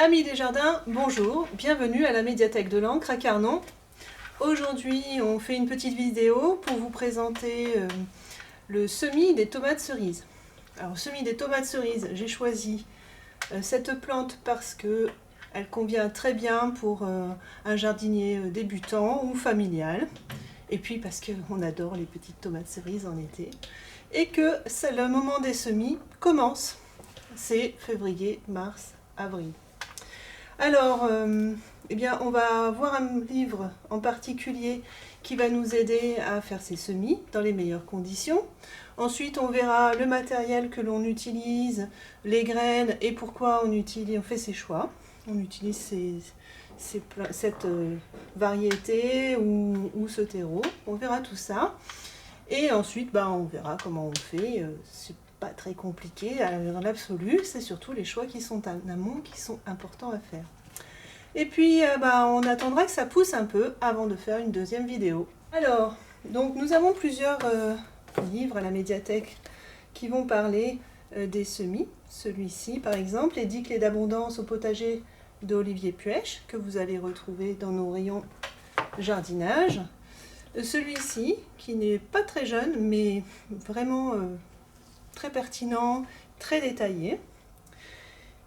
Amis des jardins, bonjour, bienvenue à la médiathèque de l'Ancre à Carnon. Aujourd'hui, on fait une petite vidéo pour vous présenter le semis des tomates cerises. Alors, semis des tomates cerises, j'ai choisi cette plante parce que elle convient très bien pour un jardinier débutant ou familial. Et puis parce qu'on adore les petites tomates cerises en été. Et que le moment des semis commence. C'est février, mars, avril. Alors, eh bien, on va voir un livre en particulier qui va nous aider à faire ces semis dans les meilleures conditions. Ensuite, on verra le matériel que l'on utilise, les graines et pourquoi on fait ces choix. On utilise cette variété ou ce terreau. On verra tout ça. Et ensuite, on verra comment on fait. C'est pas très compliqué dans l'absolu. C'est surtout les choix qui sont en amont qui sont importants à faire. Et puis, on attendra que ça pousse un peu avant de faire une deuxième vidéo. Alors, donc nous avons plusieurs livres à la médiathèque qui vont parler des semis. Celui-ci, par exemple, les 10 clés d'abondance au potager d'Olivier Puech, que vous allez retrouver dans nos rayons jardinage. Celui-ci, qui n'est pas très jeune, mais vraiment très pertinent, très détaillé.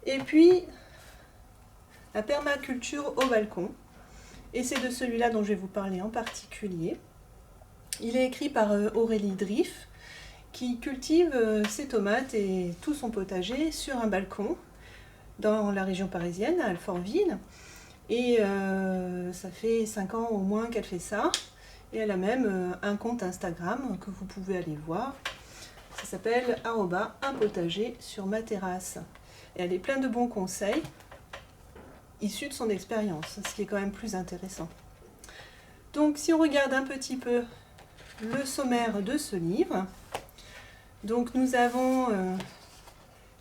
Et puis, la permaculture au balcon. Et c'est de celui-là dont je vais vous parler en particulier. Il est écrit par Aurélie Driff, qui cultive ses tomates et tout son potager sur un balcon dans la région parisienne, à Alfortville. Et ça fait 5 ans au moins qu'elle fait ça. Et elle a même un compte Instagram que vous pouvez aller voir. Ça s'appelle @un potager sur ma terrasse. Et elle est pleine de bons conseils issus de son expérience, ce qui est quand même plus intéressant. Donc si on regarde un petit peu le sommaire de ce livre, donc nous avons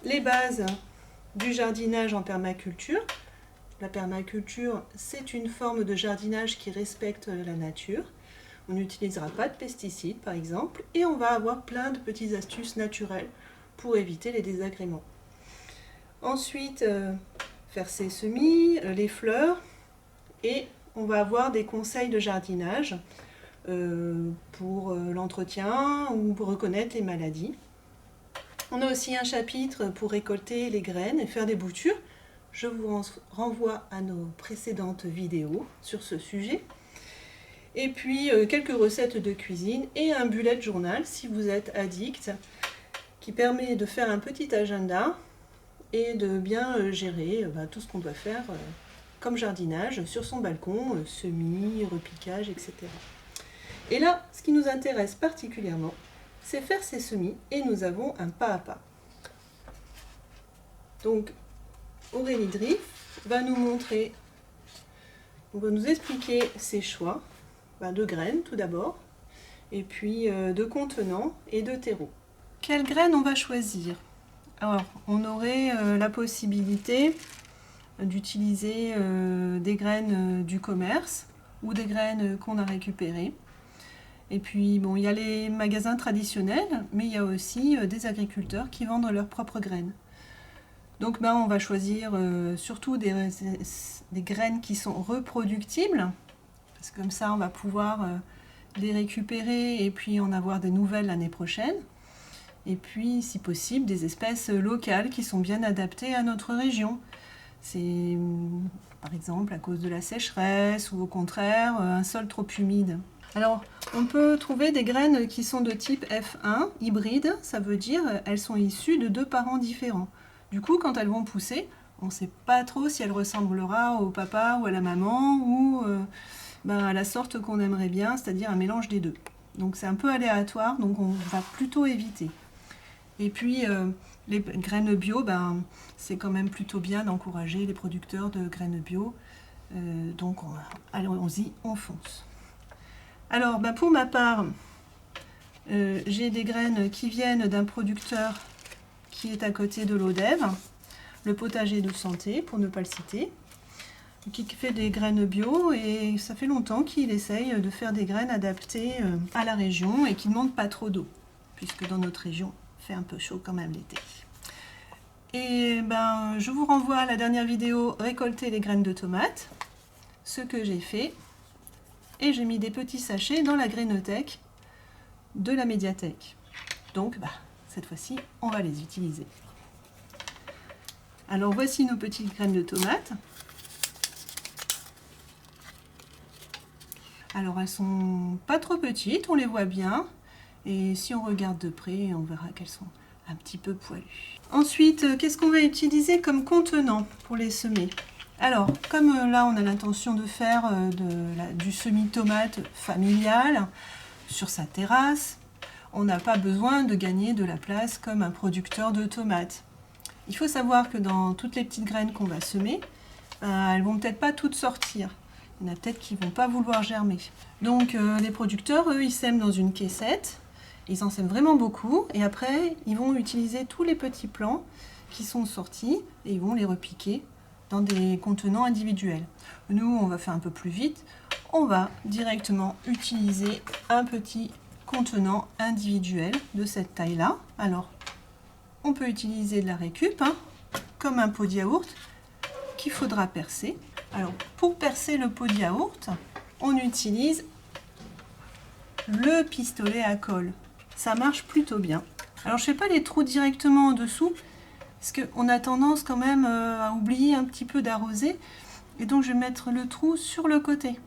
les bases du jardinage en permaculture. La permaculture, c'est une forme de jardinage qui respecte la nature. On n'utilisera pas de pesticides par exemple, et on va avoir plein de petites astuces naturelles pour éviter les désagréments. Ensuite, faire ses semis, les fleurs, et on va avoir des conseils de jardinage pour l'entretien ou pour reconnaître les maladies. On a aussi un chapitre pour récolter les graines et faire des boutures. Je vous renvoie à nos précédentes vidéos sur ce sujet. Et puis quelques recettes de cuisine et un bullet journal si vous êtes addict, qui permet de faire un petit agenda et de bien gérer tout ce qu'on doit faire comme jardinage sur son balcon, semis, repiquage, etc. Et là, ce qui nous intéresse particulièrement, c'est faire ces semis, et nous avons un pas à pas. Donc, Aurélie Driff va nous montrer, on va nous expliquer ses choix de graines tout d'abord, et puis de contenants et de terreaux. Quelles graines on va choisir? Alors, on aurait la possibilité d'utiliser des graines du commerce ou des graines qu'on a récupérées. Et puis, il y a les magasins traditionnels, mais il y a aussi des agriculteurs qui vendent leurs propres graines. Donc, on va choisir surtout des graines qui sont reproductibles, parce que comme ça, on va pouvoir les récupérer et puis en avoir des nouvelles l'année prochaine. Et puis, si possible, des espèces locales qui sont bien adaptées à notre région. C'est par exemple à cause de la sécheresse ou au contraire un sol trop humide. Alors, on peut trouver des graines qui sont de type F1, hybride, ça veut dire elles sont issues de 2 parents différents. Du coup, quand elles vont pousser, on ne sait pas trop si elles ressemblera au papa ou à la maman ou à la sorte qu'on aimerait bien, c'est-à-dire un mélange des deux. Donc c'est un peu aléatoire, donc on va plutôt éviter. Et puis les graines bio, c'est quand même plutôt bien d'encourager les producteurs de graines bio. Donc allons-y, on fonce. Alors pour ma part, j'ai des graines qui viennent d'un producteur qui est à côté de l'Odève, le potager de santé pour ne pas le citer, qui fait des graines bio, et ça fait longtemps qu'il essaye de faire des graines adaptées à la région et qui ne demandent pas trop d'eau, puisque dans notre région, il fait un peu chaud quand même l'été. Et ben, je vous renvoie à la dernière vidéo récolter les graines de tomates, ce que j'ai fait. Et j'ai mis des petits sachets dans la grainothèque de la médiathèque. Donc cette fois-ci, on va les utiliser. Alors voici nos petites graines de tomates. Alors elles sont pas trop petites, on les voit bien. Et si on regarde de près, on verra qu'elles sont un petit peu poilues. Ensuite, qu'est-ce qu'on va utiliser comme contenant pour les semer? Alors, comme là on a l'intention de faire du semis-tomate familial sur sa terrasse, on n'a pas besoin de gagner de la place comme un producteur de tomates. Il faut savoir que dans toutes les petites graines qu'on va semer, elles vont peut-être pas toutes sortir. Il y en a peut-être qui ne vont pas vouloir germer. Donc les producteurs, eux, ils sèment dans une caissette. Ils en sèment vraiment beaucoup. Et après, ils vont utiliser tous les petits plants qui sont sortis et ils vont les repiquer dans des contenants individuels. Nous, on va faire un peu plus vite. On va directement utiliser un petit contenant individuel de cette taille-là. Alors, on peut utiliser de la récup, comme un pot de yaourt qu'il faudra percer. Alors, pour percer le pot de yaourt, on utilise le pistolet à colle. Ça marche plutôt bien. Alors, je ne fais pas les trous directement en dessous, parce qu'on a tendance quand même à oublier un petit peu d'arroser. Et donc, je vais mettre le trou sur le côté.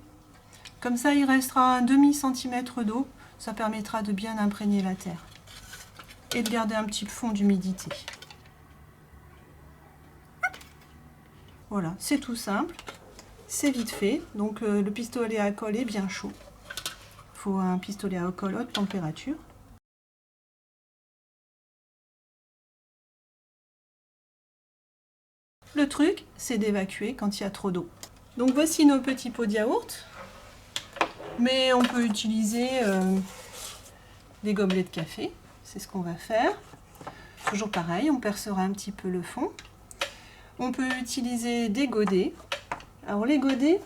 Comme ça, il restera un demi-centimètre d'eau. Ça permettra de bien imprégner la terre. Et de garder un petit fond d'humidité. Voilà, c'est tout simple. C'est vite fait. Donc, le pistolet à colle est bien chaud. Il faut un pistolet à colle haute température. Le truc, c'est d'évacuer quand il y a trop d'eau. Donc voici nos petits pots de yaourt. Mais on peut utiliser des gobelets de café. C'est ce qu'on va faire. Toujours pareil, on percera un petit peu le fond. On peut utiliser des godets. Alors les godets,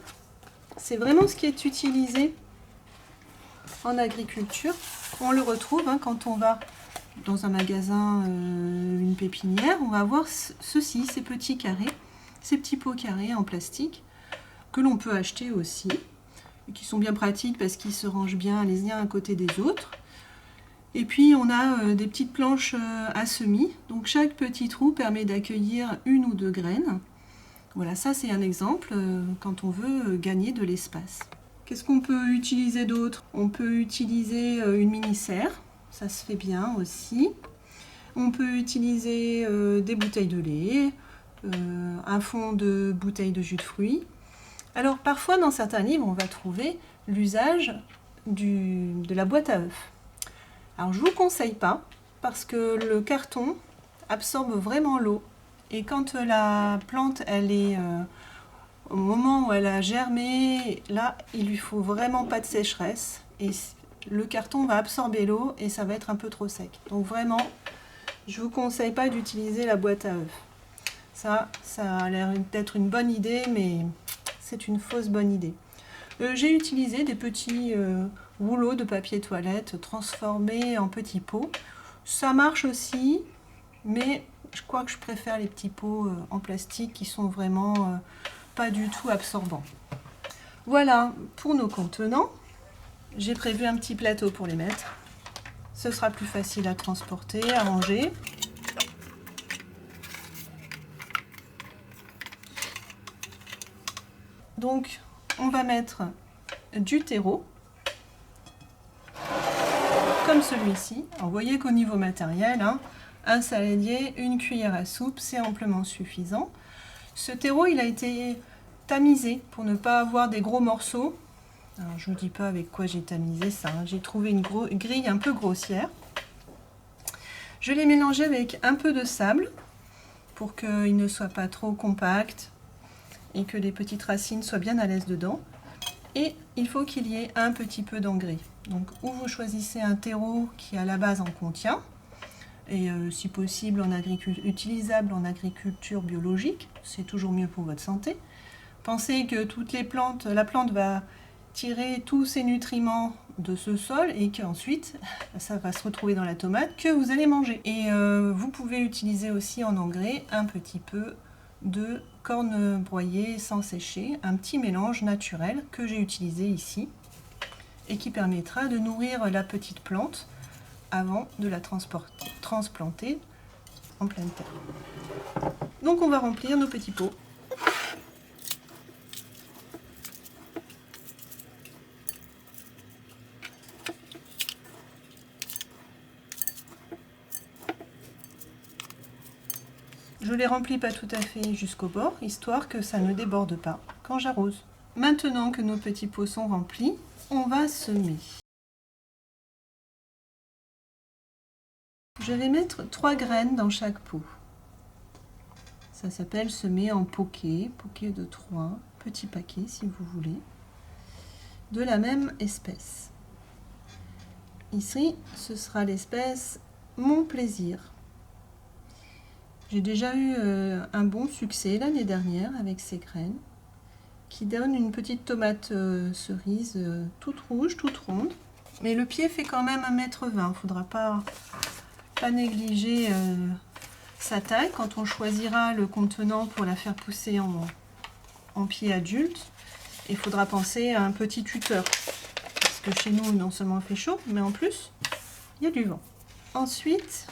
c'est vraiment ce qui est utilisé en agriculture. On le retrouve quand on va dans un magasin, une pépinière, on va voir ceci, ces petits carrés, ces petits pots carrés en plastique que l'on peut acheter aussi, et qui sont bien pratiques parce qu'ils se rangent bien les uns à côté des autres. Et puis on a des petites planches à semis, donc chaque petit trou permet d'accueillir une ou deux graines. Voilà, ça c'est un exemple quand on veut gagner de l'espace. Qu'est-ce qu'on peut utiliser d'autre? On peut utiliser une mini-serre. Ça se fait bien aussi. On peut utiliser des bouteilles de lait, un fond de bouteille de jus de fruits. Alors parfois dans certains livres on va trouver l'usage de la boîte à œufs. Alors je ne vous conseille pas parce que le carton absorbe vraiment l'eau. Et quand la plante elle est au moment où elle a germé, là il lui faut vraiment pas de sécheresse. Et le carton va absorber l'eau et ça va être un peu trop sec. Donc vraiment, je ne vous conseille pas d'utiliser la boîte à œufs. Ça a l'air d'être une bonne idée, mais c'est une fausse bonne idée. J'ai utilisé des petits rouleaux de papier toilette transformés en petits pots. Ça marche aussi, mais je crois que je préfère les petits pots en plastique qui sont vraiment pas du tout absorbants. Voilà pour nos contenants. J'ai prévu un petit plateau pour les mettre. Ce sera plus facile à transporter, à ranger. Donc, on va mettre du terreau, comme celui-ci. Vous voyez qu'au niveau matériel, un saladier, une cuillère à soupe, c'est amplement suffisant. Ce terreau, il a été tamisé pour ne pas avoir des gros morceaux. Alors, je ne vous dis pas avec quoi j'ai tamisé ça. J'ai trouvé une grille un peu grossière. Je l'ai mélangé avec un peu de sable pour qu'il ne soit pas trop compact et que les petites racines soient bien à l'aise dedans. Et il faut qu'il y ait un petit peu d'engrais. Donc, ou vous choisissez un terreau qui à la base en contient, et si possible utilisable en agriculture biologique, c'est toujours mieux pour votre santé. Pensez que toutes les plantes, la plante va tirer tous ses nutriments de ce sol et qu'ensuite ça va se retrouver dans la tomate que vous allez manger. Et vous pouvez utiliser aussi en engrais un petit peu de corne broyée sans sécher, un petit mélange naturel que j'ai utilisé ici et qui permettra de nourrir la petite plante avant de la transplanter en pleine terre. Donc on va remplir nos petits pots. Je les remplis pas tout à fait jusqu'au bord, histoire que ça ne déborde pas quand j'arrose. Maintenant que nos petits pots sont remplis, on va semer. Je vais mettre 3 graines dans chaque pot. Ça s'appelle semer en poquet de 3, petits paquets si vous voulez, de la même espèce. Ici, ce sera l'espèce Mon Plaisir. J'ai déjà eu un bon succès l'année dernière avec ces graines qui donnent une petite tomate cerise toute rouge, toute ronde. Mais le pied fait quand même 1,20 m. Il ne faudra pas négliger sa taille quand on choisira le contenant pour la faire pousser en pied adulte. Il faudra penser à un petit tuteur. Parce que chez nous, non seulement il fait chaud, mais en plus, il y a du vent. Ensuite,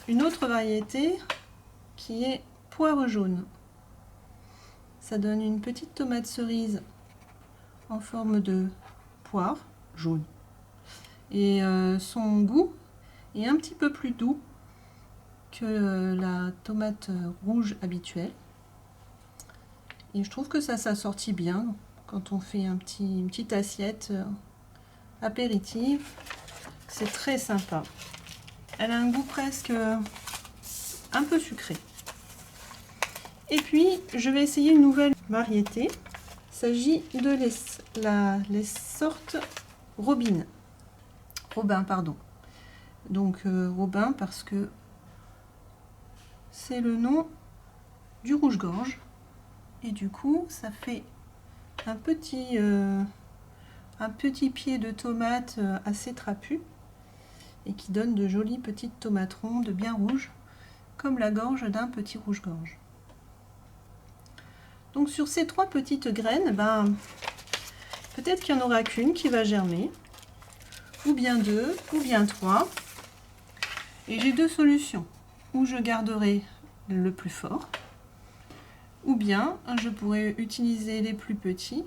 une autre variété qui est poire jaune. Ça donne une petite tomate cerise en forme de poire jaune. Et son goût est un petit peu plus doux que la tomate rouge habituelle. Et je trouve que ça s'assortit bien quand on fait une petite assiette apéritive. C'est très sympa. Elle a un goût presque un peu sucré. Et puis, je vais essayer une nouvelle variété. Il s'agit de les sortes Robin. Robin, pardon. Donc, Robin parce que c'est le nom du rouge-gorge. Et du coup, ça fait un petit pied de tomate assez trapu et qui donne de jolies petites tomates rondes bien rouges, comme la gorge d'un petit rouge-gorge. Donc sur ces 3 petites graines, peut-être qu'il n'y en aura qu'une qui va germer, ou bien 2, ou bien 3. Et j'ai 2 solutions. Ou je garderai le plus fort, ou bien je pourrais utiliser les plus petits,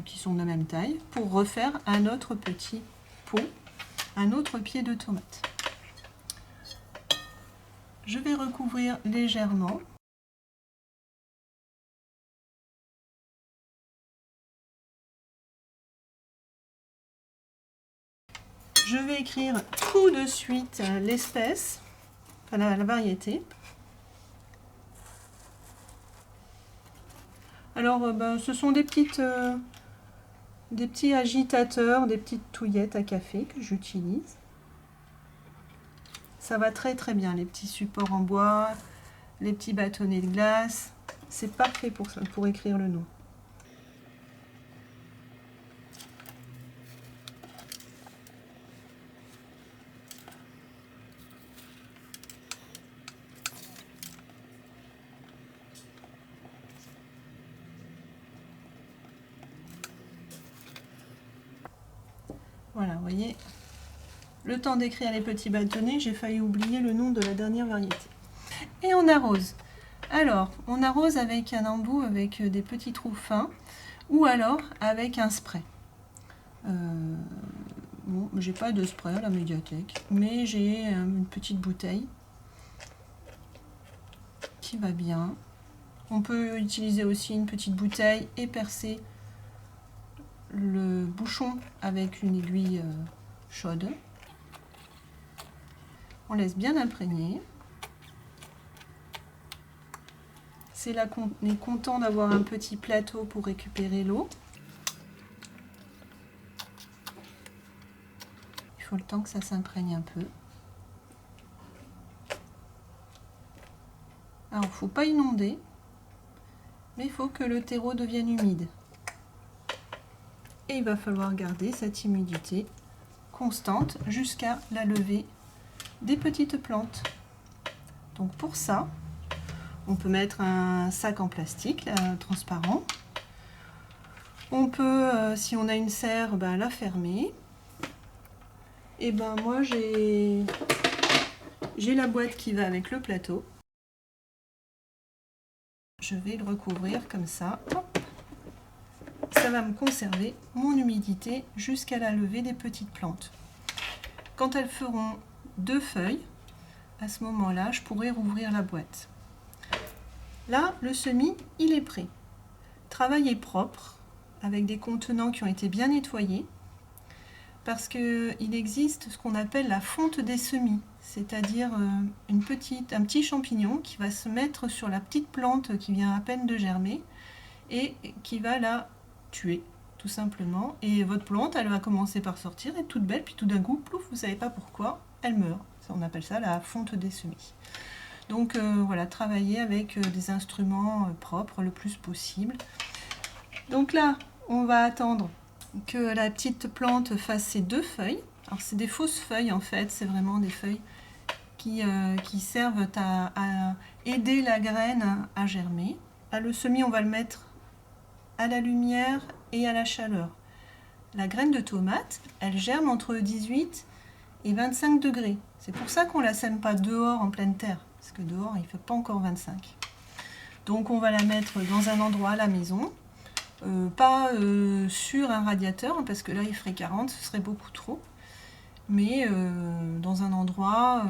qui sont de la même taille, pour refaire un autre petit pot, un autre pied de tomate. Je vais recouvrir légèrement. Je vais écrire tout de suite l'espèce, enfin la variété. Alors, ce sont des petits agitateurs, des petites touillettes à café que j'utilise. Ça va très très bien, les petits supports en bois, les petits bâtonnets de glace. C'est parfait pour écrire le nom. Voilà, vous voyez, le temps d'écrire les petits bâtonnets, j'ai failli oublier le nom de la dernière variété. Et on arrose. Alors, on arrose avec un embout avec des petits trous fins ou alors avec un spray. Bon, j'ai pas de spray à la médiathèque, mais j'ai une petite bouteille qui va bien. On peut utiliser aussi une petite bouteille et percer le bouchon avec une aiguille chaude. On laisse bien imprégner. C'est là qu'on est content d'avoir un petit plateau pour récupérer l'eau. Il faut le temps que ça s'imprègne un peu. Alors, il ne faut pas inonder, mais il faut que le terreau devienne humide. Et il va falloir garder cette humidité constante jusqu'à la levée des petites plantes. Donc pour ça, on peut mettre un sac en plastique transparent. On peut, si on a une serre, la fermer. Et moi j'ai la boîte qui va avec le plateau. Je vais le recouvrir comme ça. Hop. Ça va me conserver mon humidité jusqu'à la levée des petites plantes. Quand elles feront 2 feuilles, à ce moment-là, je pourrai rouvrir la boîte. Là, le semis, il est prêt. Travaillez propre, avec des contenants qui ont été bien nettoyés, parce qu'il existe ce qu'on appelle la fonte des semis, c'est-à-dire un petit champignon qui va se mettre sur la petite plante qui vient à peine de germer et qui va la tuer, tout simplement. Et votre plante, elle va commencer par sortir, être toute belle, puis tout d'un coup, plouf, vous ne savez pas pourquoi, elle meurt. On appelle ça la fonte des semis. Donc voilà, travailler avec des instruments propres le plus possible. Donc là, on va attendre que la petite plante fasse ses 2 feuilles. Alors c'est des fausses feuilles en fait, c'est vraiment des feuilles qui servent à aider la graine à germer. Là, le semis, on va le mettre à la lumière et à la chaleur. La graine de tomate, elle germe entre 18 et 25 degrés. C'est pour ça qu'on ne la sème pas dehors en pleine terre, parce que dehors il ne fait pas encore 25. Donc on va la mettre dans un endroit à la maison. Pas sur un radiateur, parce que là il ferait 40, ce serait beaucoup trop, mais dans un endroit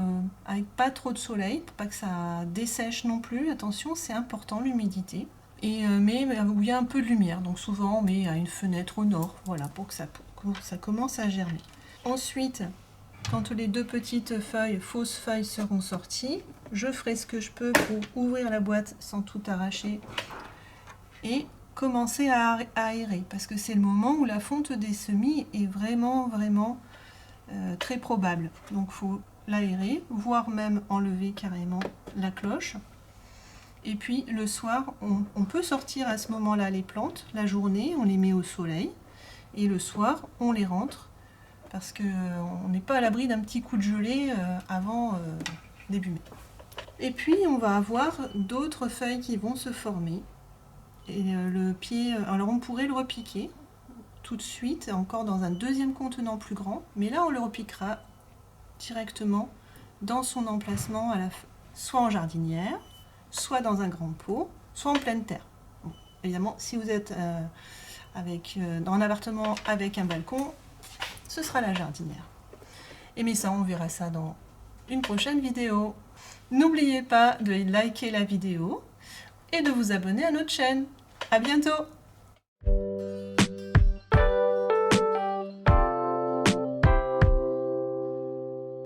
avec pas trop de soleil, pour pas que ça dessèche non plus. Attention, c'est important l'humidité, mais où il y a un peu de lumière, donc souvent on met à une fenêtre au nord, voilà, pour que ça commence à germer. Ensuite, quand les 2 petites feuilles, fausses feuilles, seront sorties, je ferai ce que je peux pour ouvrir la boîte sans tout arracher et commencer à aérer, parce que c'est le moment où la fonte des semis est vraiment très probable. Donc il faut l'aérer, voire même enlever carrément la cloche. Et puis le soir, on peut sortir à ce moment-là les plantes. La journée, on les met au soleil, et le soir, on les rentre, parce qu'on n'est pas à l'abri d'un petit coup de gelée avant début mai. Et puis on va avoir d'autres feuilles qui vont se former. Et le pied, alors on pourrait le repiquer tout de suite, encore dans un deuxième contenant plus grand, mais là on le repiquera directement dans son emplacement, soit en jardinière, soit dans un grand pot, soit en pleine terre. Bon, évidemment, si vous êtes dans un appartement avec un balcon, ce sera la jardinière. Et mais ça, on verra ça dans une prochaine vidéo. N'oubliez pas de liker la vidéo et de vous abonner à notre chaîne. À bientôt!